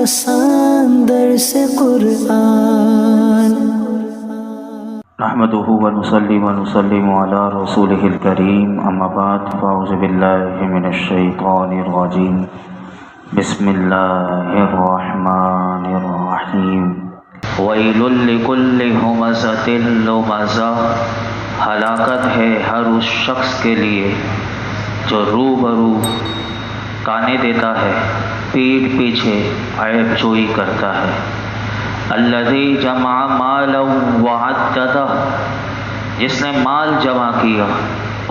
آسان درس قرآن۔ نحمده ونصلي ونسلم على رسوله الكريم، اما بعد فاعوذ بالله من الشيطان الرجيم، بسم الله الرحمن الرحیم۔ ویل لکل ہمزۃ لمزہ، ہلاکت ہے ہر اس شخص کے لیے جو روبرو تانے دیتا ہے، پیٹھ پیچھے عیب جوئی کرتا ہے۔ الذی جمع مالا وعددہ، جس نے مال جمع کیا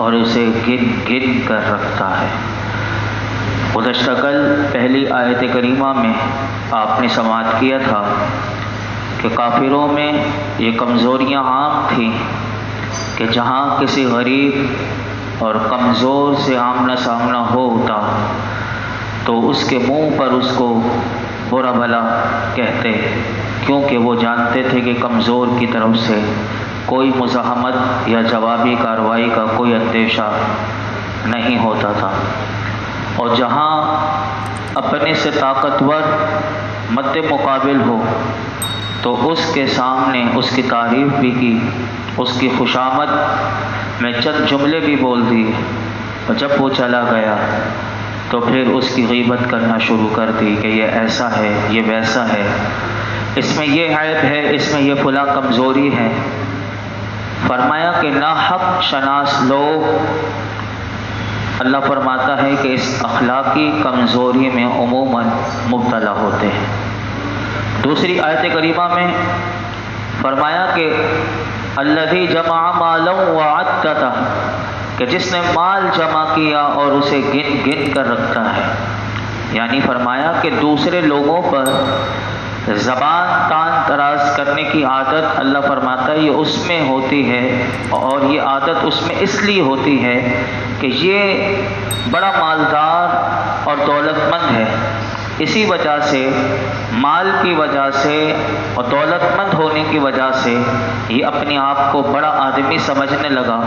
اور اسے گن گن کر رکھتا ہے۔ گزشتہ کل پہلی آیت کریمہ میں آپ نے سماعت کیا تھا کہ کافروں میں یہ کمزوریاں عام تھیں کہ جہاں کسی غریب اور کمزور سے آمنا سامنا ہوتا تو اس کے منہ پر اس کو برا بھلا کہتے، کیونکہ وہ جانتے تھے کہ کمزور کی طرف سے کوئی مزاحمت یا جوابی کارروائی کا کوئی اندیشہ نہیں ہوتا تھا، اور جہاں اپنے سے طاقتور مد مقابل ہو تو اس کے سامنے اس کی تعریف بھی کی، اس کی خوشامد میں چند جملے بھی بول دیے، اور جب وہ چلا گیا تو پھر اس کی غیبت کرنا شروع کر دی کہ یہ ایسا ہے، یہ ویسا ہے، اس میں یہ عیب ہے، اس میں یہ فلاں کمزوری ہے۔ فرمایا کہ ناحق شناس لوگ، اللہ فرماتا ہے کہ اس اخلاقی کمزوری میں عموماً مبتلا ہوتے ہیں۔ دوسری آیت کریمہ میں فرمایا کہ الذی جمع مالا وعددہ، کہ جس نے مال جمع کیا اور اسے گن گن کر رکھتا ہے، یعنی فرمایا کہ دوسرے لوگوں پر زبان تان تراز کرنے کی عادت اللہ فرماتا ہے یہ اس میں ہوتی ہے، اور یہ عادت اس میں اس لیے ہوتی ہے کہ یہ بڑا مالدار اور دولت مند ہے، اسی وجہ سے مال کی وجہ سے اور دولت مند ہونے کی وجہ سے یہ اپنے آپ کو بڑا آدمی سمجھنے لگا،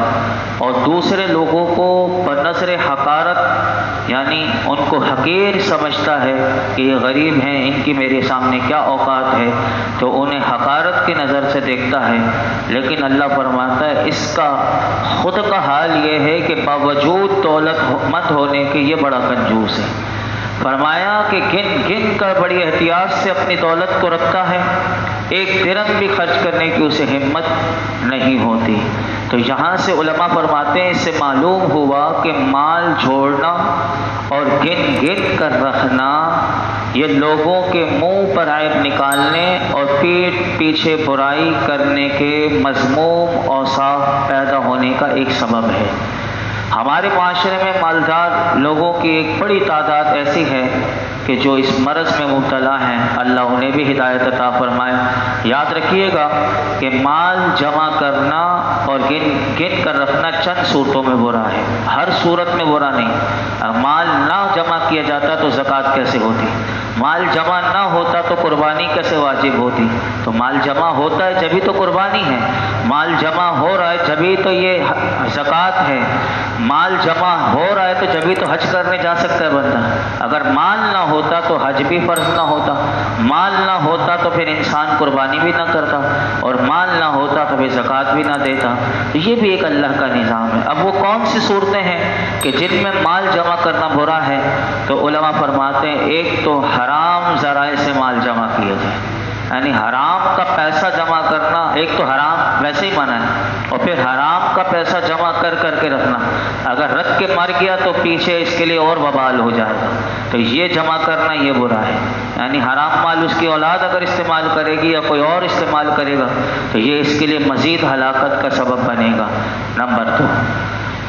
اور دوسرے لوگوں کو بنظر حقارت یعنی ان کو حقیر سمجھتا ہے کہ یہ غریب ہیں، ان کی میرے سامنے کیا اوقات ہے، تو انہیں حقارت کی نظر سے دیکھتا ہے۔ لیکن اللہ فرماتا ہے اس کا خود کا حال یہ ہے کہ باوجود دولت مند ہونے کے یہ بڑا کنجوس ہے۔ فرمایا کہ گن گن کر بڑی احتیاط سے اپنی دولت کو رکھتا ہے، ایک درہم بھی خرچ کرنے کی اسے ہمت نہیں ہوتی۔ تو یہاں سے علماء فرماتے ہیں اس سے معلوم ہوا کہ مال جوڑنا اور گن گن کر رکھنا یہ لوگوں کے منہ پر عیب نکالنے اور پیٹھ پیچھے برائی کرنے کے مذموم اوصاف پیدا ہونے کا ایک سبب ہے۔ ہمارے معاشرے میں مالدار لوگوں کی ایک بڑی تعداد ایسی ہے کہ جو اس مرض میں مبتلا ہیں، اللہ انہیں بھی ہدایت عطا فرمائے۔ یاد رکھیے گا کہ مال جمع کرنا اور گن گن کر رکھنا چند صورتوں میں برا ہے، ہر صورت میں برا نہیں۔ مال نہ جمع کیا جاتا تو زکوٰۃ کیسے ہوتی؟ مال جمع نہ ہوتا تو قربانی کیسے واجب ہوتی؟ تو مال جمع ہوتا ہے جبھی تو قربانی ہے، مال جمع ہو رہا ہے جبھی تو یہ زکوٰۃ ہے، مال جمع ہو رہا ہے تو جبھی تو حج کرنے جا سکتا ہے بندہ۔ اگر مال نہ ہوتا تو حج بھی فرض نہ ہوتا، مال نہ ہوتا تو پھر انسان قربانی بھی نہ کرتا، اور مال نہ ہوتا تو پھر زکوٰۃ بھی نہ دیتا۔ تو یہ بھی ایک اللہ کا نظام ہے۔ اب وہ کون سی صورتیں ہیں کہ جن میں مال جمع کرنا برا ہے؟ تو علماء فرماتے ہیں ایک تو حرام ذرائع سے مال جمع کیا جائے، یعنی حرام کا پیسہ جمع کرنا، ایک تو حرام ویسے ہی منع ہے، اور پھر حرام کا پیسہ جمع کر کر کے رکھنا، اگر رکھ کے مر گیا تو پیچھے اس کے لیے اور وبال ہو جائے گا، تو یہ جمع کرنا یہ برا ہے۔ یعنی حرام مال اس کی اولاد اگر استعمال کرے گی یا کوئی اور استعمال کرے گا تو یہ اس کے لیے مزید ہلاکت کا سبب بنے گا۔ نمبر 2،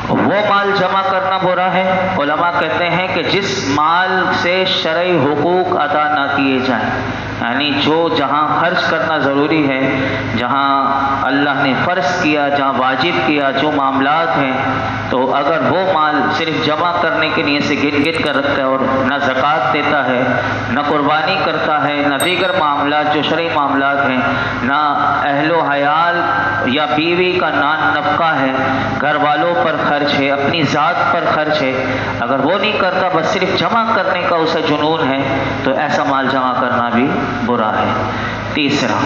وہ مال جمع کرنا برا ہے، علماء کہتے ہیں کہ جس مال سے شرعی حقوق ادا نہ کیے جائیں، یعنی جو جہاں خرچ کرنا ضروری ہے، جہاں اللہ نے فرض کیا، جہاں واجب کیا، جو معاملات ہیں تو اگر وہ مال صرف جمع کرنے کے نیت سے گن گن کر رکھتا ہے اور نہ زکوٰۃ دیتا ہے، نہ قربانی کرتا ہے، نہ دیگر معاملات جو شرعی معاملات ہیں، نہ اہل و عیال یا بیوی کا نان نفقہ ہے، گھر والوں پر خرچ ہے، اپنی ذات پر خرچ ہے، اگر وہ نہیں کرتا بس صرف جمع کرنے کا اسے جنون ہے تو ایسا مال جمع کرنا بھی برا ہے۔ تیسرا،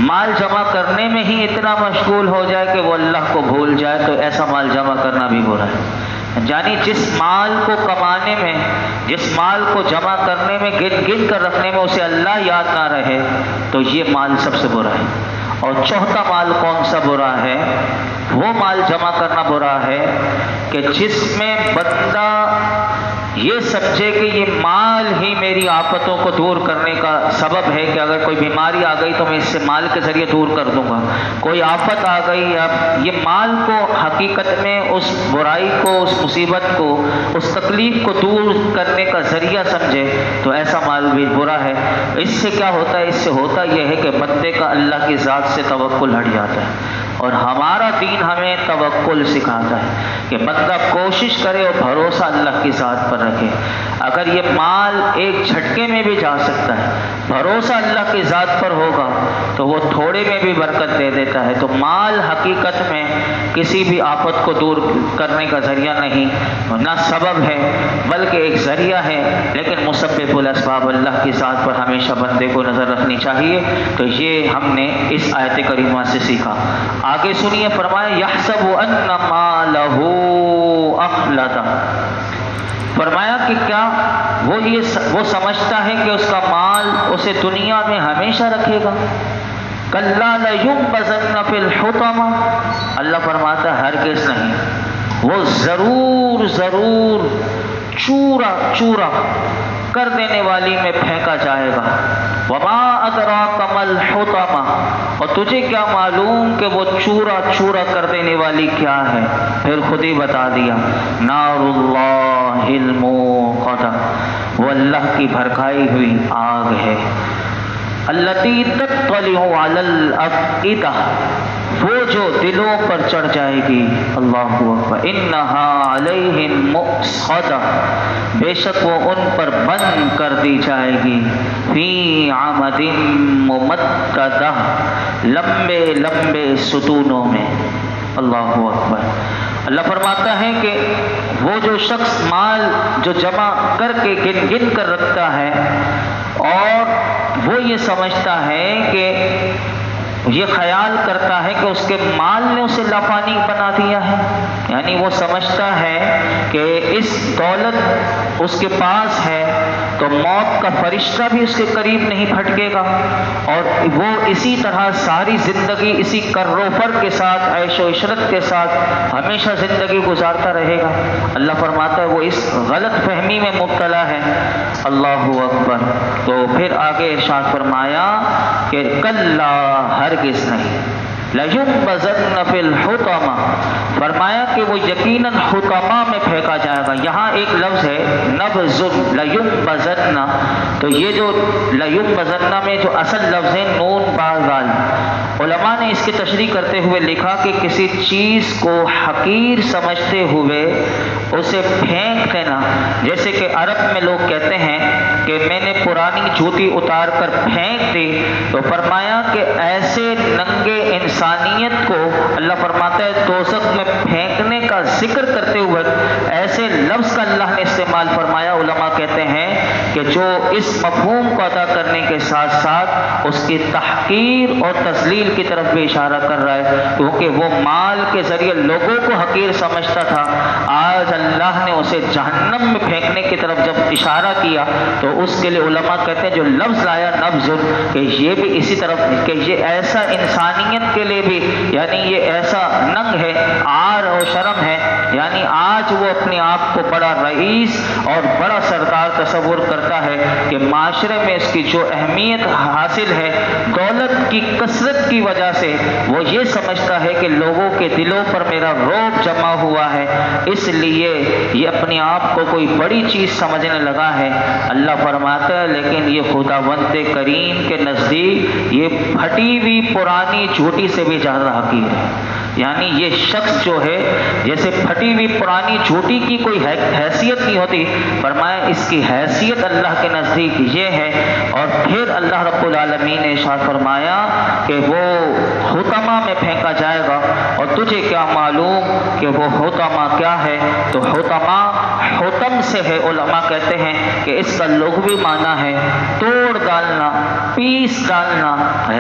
مال جمع کرنے میں ہی اتنا مشغول ہو جائے کہ وہ اللہ کو بھول جائے تو ایسا مال جمع کرنا بھی برا ہے۔ یعنی جس مال کو کمانے میں، جس مال کو جمع کرنے میں، گن گن کر رکھنے میں اسے اللہ یاد نہ رہے تو یہ مال سب سے برا ہے۔ اور چوتھا مال کون سا برا ہے؟ وہ مال جمع کرنا برا ہے کہ جس میں بندہ یہ سمجھے کہ یہ مال ہی میری آفتوں کو دور کرنے کا سبب ہے، کہ اگر کوئی بیماری آ گئی تو میں اس سے مال کے ذریعے دور کر دوں گا، کوئی آفت آ گئی، اب یہ مال کو حقیقت میں اس برائی کو، اس مصیبت کو، اس تکلیف کو دور کرنے کا ذریعہ سمجھے تو ایسا مال بھی برا ہے۔ اس سے کیا ہوتا ہے؟ اس سے ہوتا یہ ہے کہ بندے کا اللہ کی ذات سے توکل ہٹ جاتا ہے، اور ہمارا دین ہمیں توکل سکھاتا ہے کہ بندہ کوشش کرے اور بھروسہ اللہ کی ذات پر رکھے۔ اگر یہ مال ایک جھٹکے میں بھی جا سکتا ہے، بھروسہ اللہ کی ذات پر ہوگا تو وہ تھوڑے میں بھی برکت دے دیتا ہے۔ تو مال حقیقت میں کسی بھی آفت کو دور کرنے کا ذریعہ نہیں، نہ سبب ہے بلکہ ایک ذریعہ ہے، لیکن مسبب الاسباب اللہ کی ذات پر ہمیشہ بندے کو نظر رکھنی چاہیے۔ تو یہ ہم نے اس آیت کریمہ سے سیکھا۔ آگے سنیے، فرمایا یحسب ان مالہ اخلدہ، فرمایا کہ کیا وہ سمجھتا ہے کہ اس کا مال اسے دنیا میں ہمیشہ رکھے گا؟ کلا لینبذن فی الحطمہ، اللہ فرماتا ہے ہرگز نہیں، وہ ضرور ضرور چورا چورا کر دینے والی میں پھینکا جائے گا۔ وما ادراک ما الحطمہ، اور تجھے کیا معلوم کہ وہ چورا چورا کر دینے والی کیا ہے؟ پھر خود ہی بتا دیا، نار اللہ الموقدہ، وہ اللہ کی بھڑکائی ہوئی آگ ہے، التی تطلع علی الافئدہ، وہ جو دلوں پر چڑھ جائے گی۔ اللہ اکبر، انہا علیہم مؤصدہ، بے شک وہ ان پر بند کر دی جائے گی، فی عمد ممددہ، لمبے لمبے ستونوں میں۔ اللہ اکبر، اللہ فرماتا ہے کہ وہ جو شخص مال جو جمع کر کے گن گن کر رکھتا ہے اور وہ یہ سمجھتا ہے کہ یہ خیال کرتا ہے کہ اس کے مال نے اسے لافانی بنا دیا ہے، یعنی وہ سمجھتا ہے کہ اس دولت اس کے پاس ہے تو موت کا فرشتہ بھی اس کے قریب نہیں پھٹکے گا، اور وہ اسی طرح ساری زندگی اسی کر و فر کے ساتھ، عیش و عشرت کے ساتھ ہمیشہ زندگی گزارتا رہے گا۔ اللہ فرماتا ہے وہ اس غلط فہمی میں مبتلا ہے۔ اللہ اکبر، تو پھر آگے ارشاد فرمایا کہ کلا، ہرگز نہیں، لَيُنبَذَنَّ فِي الْحُطَمَةِ، فرمایا کہ وہ یقیناً حطمہ میں پھینکا جائے گا۔ یہاں ایک لفظ ہے نبذ، لَيُنبَذَنَّ، تو یہ جو لَيُنبَذَنَّ میں جو اصل لفظ ہے نون با زال، علماء نے اس کی تشریح کرتے ہوئے لکھا کہ کسی چیز کو حقیر سمجھتے ہوئے اسے پھینک دینا، جیسے کہ عرب میں لوگ کہتے ہیں کہ میں نے پرانی جوتی اتار کر پھینک دی، تو فرمایا کہ ایسے ننگے انسانیت کو اللہ فرماتا ہے دوزخ میں پھینکنے کا ذکر کرتے ہوئے ایسے لفظ کا اللہ نے استعمال فرمایا۔ علماء کہتے ہیں کہ جو اس مفہوم کو ادا کرنے کے ساتھ ساتھ اس کی تحقیر اور تذلیل کی طرف بھی اشارہ کر رہا ہے، کیونکہ وہ مال کے ذریعے لوگوں کو حقیر سمجھتا تھا، آج اللہ نے اسے جہنم میں پھینکنے کی طرف جب اشارہ کیا تو اس کے لیے علماء کہتے ہیں جو لفظ لایا نبذ، کہ یہ بھی اسی طرف، کہ یہ ایسا انسانیت کے لیے بھی، یعنی یہ ایسا ننگ ہے، عار و شرم ہے، یعنی آج وہ اپنے آپ کو بڑا رئیس اور بڑا سردار تصور کرتا ہے کہ معاشرے میں اس کی جو اہمیت حاصل ہے دولت کی کثرت کی وجہ سے، وہ یہ سمجھتا ہے کہ لوگوں کے دلوں پر میرا رعب جمع ہوا ہے، اس لیے یہ اپنے آپ کو کوئی بڑی چیز سمجھنے لگا ہے۔ اللہ فرماتا ہے لیکن یہ خداوند کریم کے نزدیک یہ پھٹی ہوئی پرانی جھوٹی سے بھی زیادہ حقیر ہے، یعنی یہ شخص جو ہے جیسے پھٹی پھٹی ہوئی پرانی جھوٹی کی کوئی حیثیت نہیں ہوتی۔ فرمایا اس کی حیثیت اللہ کے نزدیک یہ ہے۔ اور پھر اللہ رب العالمین نے ارشاد فرمایا کہ وہ حطمہ میں پھینکا جائے گا۔ اور تجھے کیا معلوم کہ وہ حطمہ کیا ہے؟ تو حطمہ حطم سے ہے، علماء کہتے ہیں کہ اس کا لغوی معنی ہے توڑ ڈالنا، پیس ڈالنا،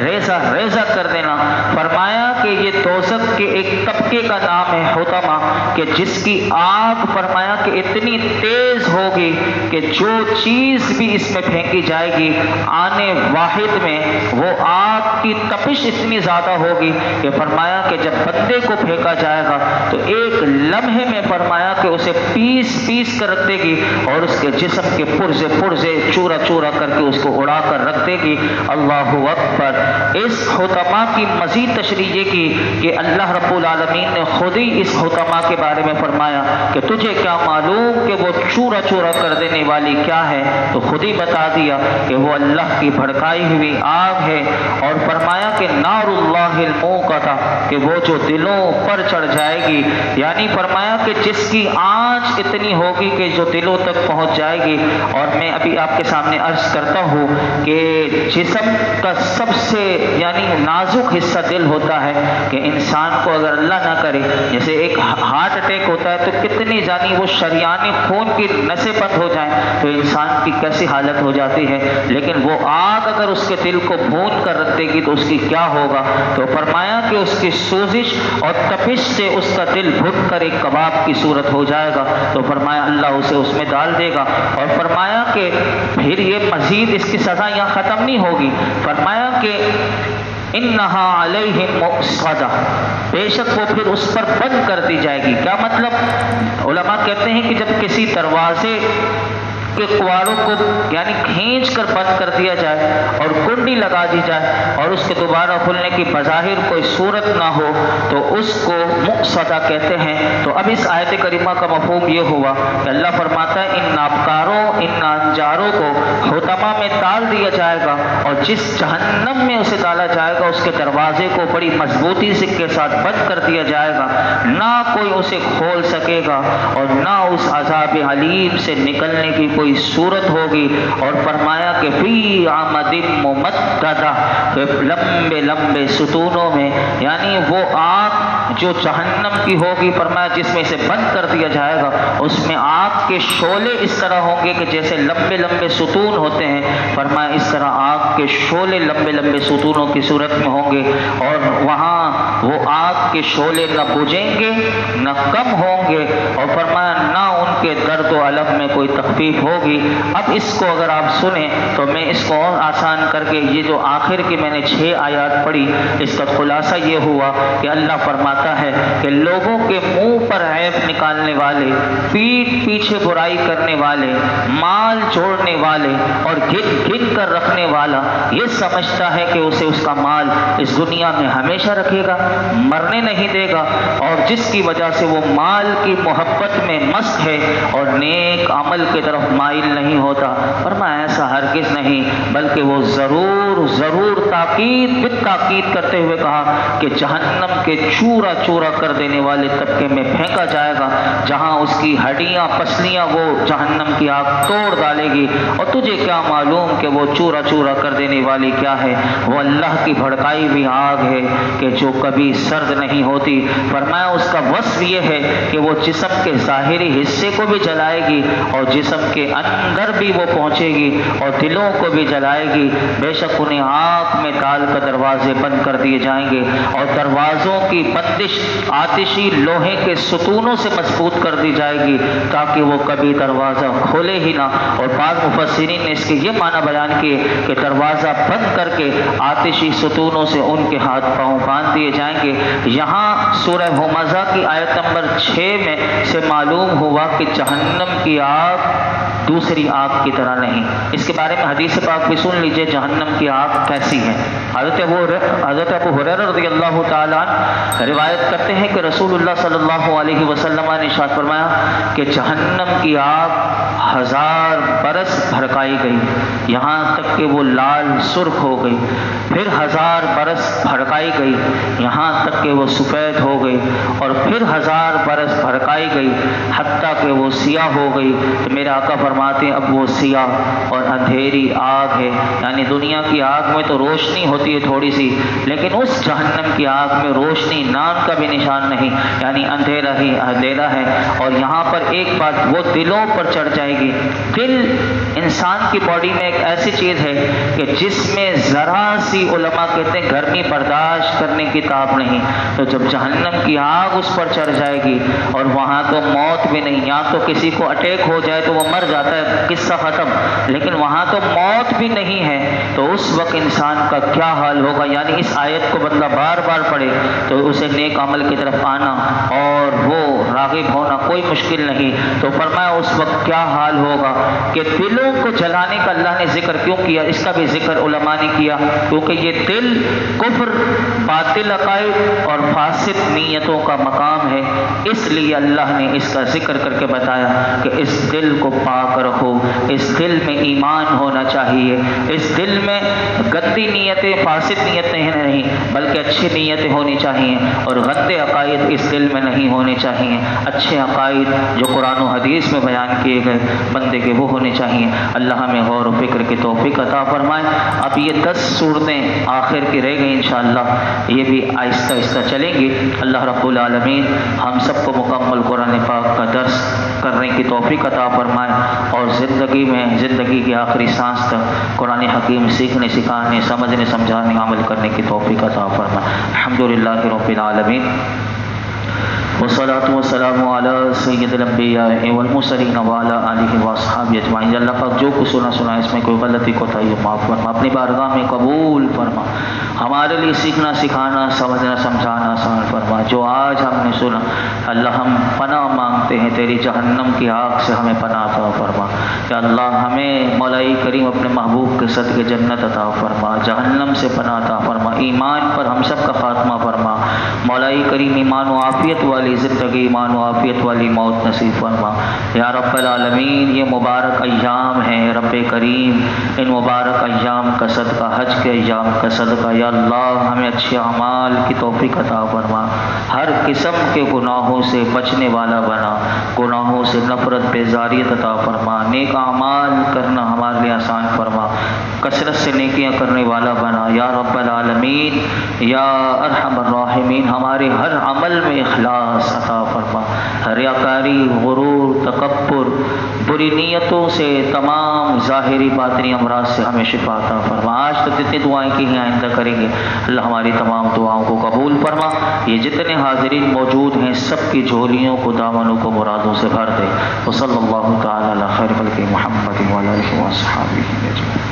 ریزہ ریزہ کر دینا۔ فرمایا کہ یہ دوزخ کے ایک طبقے کا نام ہے حطمہ، کہ جس کی آگ فرمایا کہ اتنی تیز ہوگی کہ جو چیز بھی اس میں پھینکی جائے گی آنے واحد میں وہ آگ کی تپش اتنی زیادہ ہوگی کہ فرمایا کہ جب بندے کو پھینکا جائے گا تو ایک لمحے میں فرمایا کہ اسے پیس پیس کر رکھ دے گی اور اس کے جسم کے پرزے پرزے چورا چورا کر کے اس کو اڑا کر رکھ دے گی۔ اللہ اکبر۔ اس حطمہ کی مزید تشریح یہ کی کہ اللہ رب العالمین نے خود ہی اس حطمہ کے بارے میں فرمایا کہ تجھے کیا معلوم کہ وہ چورا چورا کر دینے والی کیا ہے؟ تو خود ہی بتا دیا کہ وہ اللہ کی بھڑکائی ہوئی آگ ہے۔ اور فرمایا کہ نار اللہ الموقدہ، کہ وہ جو دلوں پر چڑھ جائے گی، یعنی فرمایا کہ جس کی آنچ اتنی ہوگی کہ جو دلوں تک پہنچ جائے گی۔ اور میں ابھی آپ کے سامنے عرض کرتا ہوں کہ جسم کا سب سے یعنی نازک حصہ دل ہوتا ہے، کہ انسان کو اگر اللہ نہ کرے، جیسے ایک ہارٹ اٹیک ہوتا ہے تو کتنی جانی وہ شریان خون کی نسیں بند ہو جائیں تو انسان کی کیسی حالت ہو جاتی ہے، لیکن وہ آگ اگر اس کے دل کو بھون کر رکھ دے گی تو اس کی کیا ہوگا؟ تو فرمایا کہ اس کی سوزش اور تپش سے اس کا دل بھن کر ایک کباب کی صورت ہو جائے گا۔ تو فرمایا اللہ اسے اس میں ڈال دے گا۔ اور فرمایا کہ پھر یہ مزید اس کی سزا یہاں ختم نہیں ہوگی، فرمایا کہ انہا علیہم مؤصدہ، بے شک وہ پھر اس پر بند کر دی جائے گی۔ کیا مطلب؟ علماء کہتے ہیں کہ جب کسی دروازے کے کواڑوں کو یعنی کھینچ کر بند کر دیا جائے اور کنڈی لگا دی جائے اور اس کے دوبارہ کھلنے کی بظاہر کوئی صورت نہ ہو تو اس کو مؤصدہ کہتے ہیں۔ تو اب اس آیت کریمہ کا مفہوم یہ ہوا کہ اللہ فرماتا ہے ان نابکاروں، ان نانجاروں کو حطمہ میں ڈال دیا جائے گا، اور جس جہنم میں اسے ڈالا جائے گا اس کے دروازے کو بڑی مضبوطی سے کے ساتھ بند کر دیا جائے گا، نہ کوئی اسے کھول سکے گا اور نہ اس عذاب علیم سے نکلنے کی کوئی صورت ہوگی۔ اور فرمایا کہ فی عمد ممددہ، لمبے لمبے ستونوں میں، یعنی وہ آگ جو جہنم کی ہوگی فرمایا جس میں اسے بند کر دیا جائے گا اس میں آگ کے شعلے اس طرح ہوں گے کہ جیسے لمبے لمبے ستون ہوتے ہیں، فرمایا اس طرح آگ کے شعلے لمبے لمبے ستونوں کی صورت میں ہوں گے، اور وہاں وہ آگ کے شعلے نہ بجھیں گے نہ کم ہوں گے، اور فرمایا نہ ان کے درد و الم میں کوئی تخفیف ہوگی۔ اب اس کو اگر آپ سنیں تو میں اس کو اور آسان کر کے یہ جو آخر کی میں نے 6 آیات پڑھی اس کا خلاصہ یہ ہوا کہ اللہ فرماتا ہے کہ لوگوں کے منہ پر عیب نکالنے والے، پیٹھ پیچھے برائی کرنے والے، مال جوڑنے والے اور گن گن کر رکھنے والا یہ سمجھتا ہے کہ اسے اس کا مال اس دنیا میں ہمیشہ رکھے گا، مرنے نہیں دے گا، اور جس کی وجہ سے وہ مال کی محبت میں مست ہے اور نیک عمل کی طرف مائل نہیں ہوتا۔ فرمایا ایسا ہرگز نہیں، بلکہ وہ ضرور ضرور تاکید بالتاکید کرتے ہوئے کہا کہ جہنم کے چورا چورا کر دینے والے طبقے میں پھینکا جائے گا، جہاں اس کی ہڈیاں پسلیاں وہ جہنم کی آگ توڑ ڈالے گی۔ اور تجھے کیا معلوم کہ وہ چورا چورا کر دینے والی کیا ہے؟ وہ اللہ کی بھڑکائی ہوئی آگ ہے کہ جو کبھی سرد نہیں ہوتی۔ فرمایا اس کا وصف یہ ہے کہ وہ جسم کے ظاہری حصے کو بھی جلائے گی اور جسم کے اندر بھی وہ پہنچے گی اور دلوں کو بھی جلائے گی۔ بے شک انہیں آگ میں ڈال کر دروازے بند کر دیے جائیں گے اور دروازوں کی بندش آتشی لوہے کے ستونوں سے مضبوط کر دی جائے گی تاکہ وہ کبھی دروازہ کھولے ہی نہ۔ اور بعض مفسرین نے اس کے یہ معنی بیان کیے کہ دروازہ بند کر کے آتشی ستونوں سے ان کے ہاتھ پاؤں باندھ دیے جائیں گے۔ یہاں سورہ ہمزہ کی آیت نمبر 6 میں سے معلوم ہوا کہ جہنم کی آگ دوسری آگ کی طرح نہیں۔ اس کے بارے میں حدیث پاک بھی سن لیجئے، جہنم کی آگ کیسی ہے۔ حضرت ابو ہریرہ رضی اللہ تعالیٰ عنہ روایت کرتے ہیں کہ رسول اللہ صلی اللہ علیہ وسلم نے ارشاد فرمایا کہ جہنم کی آگ 1000 برس بھڑکائی گئی یہاں تک کہ وہ لال سرخ ہو گئی، پھر 1000 برس بھڑکائی گئی یہاں تک کہ وہ سفید ہو گئی، اور پھر 1000 برس بھڑکائی گئی حتیٰ کہ وہ سیاہ ہو گئی۔ تو میرے آقا فرماتے ہیں اب وہ سیاہ اور اندھیری آگ ہے، یعنی دنیا کی آگ میں تو روشنی ہوتی ہے تھوڑی سی، لیکن اس جہنم کی آگ میں روشنی نام کا بھی نشان نہیں، یعنی اندھیرا ہی اندھیرا ہے۔ اور یہاں پر ایک بات وہ دلوں پر چڑھ جائے گی۔ دل انسان کی باڈی میں ایک ایسی چیز ہے کہ جس میں ذرا سی علماء کہتے ہیں گرمی برداشت کرنے کی طاقت نہیں، تو جب جہنم کی آگ اس پر چڑھ جائے گی اور وہاں تو موت بھی نہیں، یا تو کسی کو اٹیک ہو جائے تو وہ مر جاتا ہے، قصہ ختم، لیکن وہاں تو موت بھی نہیں ہے، تو اس وقت انسان کا کیا حال ہوگا۔ یعنی اس آیت کو بندہ بار بار پڑھے تو اسے نیک عمل کی طرف آنا اور وہ راغب ہونا کوئی مشکل نہیں۔ تو فرمایا اس وقت کیا حال ہوگا کہ دلوں کو جلانے کا اللہ نے ذکر کیوں کیا، اس کا بھی ذکر علماء نے کیا کیونکہ یہ دل کفر، باطل عقائد اور فاسد نیتوں کا مقام ہے، اس لیے اللہ نے اس کا ذکر کر کے بتایا کہ اس دل کو پاک رکھو، اس دل میں ایمان ہونا چاہیے، اس دل میں گندی نیتیں فاسد نیتیں نہیں بلکہ اچھی نیتیں ہونی چاہیے، اور گندے عقائد اس دل میں نہیں ہونے چاہیے، اچھے عقائد جو قرآن و حدیث میں بیان کیے گئے بندے کے وہ ہونے چاہیے۔ اللہ ہمیں غور و فکر کی توفیق عطا فرمائے۔ اب یہ 10 صورتیں آخر کی رہ گئی انشاءاللہ، یہ بھی آہستہ آہستہ چلیں گی۔ اللہ رب العالمین ہم سب کو مکمل قرآن پاک کا درس کرنے کی توفیق عطا فرمائے، اور زندگی کی آخری سانس تک قرآن حکیم سیکھنے سکھانے سمجھنے سمجھانے عمل کرنے کی توفیق عطا فرمائے۔ الحمدللہ رب العالمین، والصلاة والسلام علی سید الانبیاء والمرسلین وعلی آلہ واصحابہ اجمعین۔ اللہ پاک جو کچھ سنا اس میں کوئی غلطی کوتاہی معاف فرما، اپنی بارگاہ میں قبول فرما، ہمارے لیے سیکھنا سکھانا سمجھنا سمجھانا آسان فرما۔ جو آج ہم نے سنا اللہ ہم پناہ مانگتے ہیں تیری جہنم کی آگ سے، ہمیں پناہ عطا فرما۔ کہ اللہ ہمیں مولائی کریم اپنے محبوب کے صدقے جنت عطا فرما، جہنم سے پناہ عطا فرما، ایمان پر ہم سب کا خاتمہ فرما، مولائی کریم ایمان و عافیت والی زندگی، ایمان و عافیت والی موت نصیب فرما۔ یا رب العالمین یہ مبارک ایام ہیں رب کریم، ان مبارک ایام کا صدقہ، حج کے ایام کا صدقہ یا اللہ ہمیں اچھے اعمال کی توفیق عطا فرما، ہر قسم کے گناہوں سے بچنے والا بنا، گناہوں سے نفرت بیزاریت عطا فرما، نیک اعمال کرنا ہمارے لیے آسان فرما، کثرت سے نیکیاں کرنے والا بنا یا رب العالمین یا ارحم الراحمین۔ ہمارے ہر عمل میں اخلاص عطا فرما، ریاکاری، غرور، تکبر، بری نیتوں سے، تمام ظاہری باطنی امراض سے ہمیں شفا عطا فرما۔ آج تک جتنی دعائیں کی ہیں آئندہ کریں گے، اللہ ہماری تمام دعاؤں کو قبول فرما۔ یہ جتنے حاضرین موجود ہیں سب کی جھولیوں کو، دامنوں کو مرادوں سے بھر دے۔ وصلی اللہ تعالی علی خیر خلق محمد وعلی آلہ وصحبہ اجمعین۔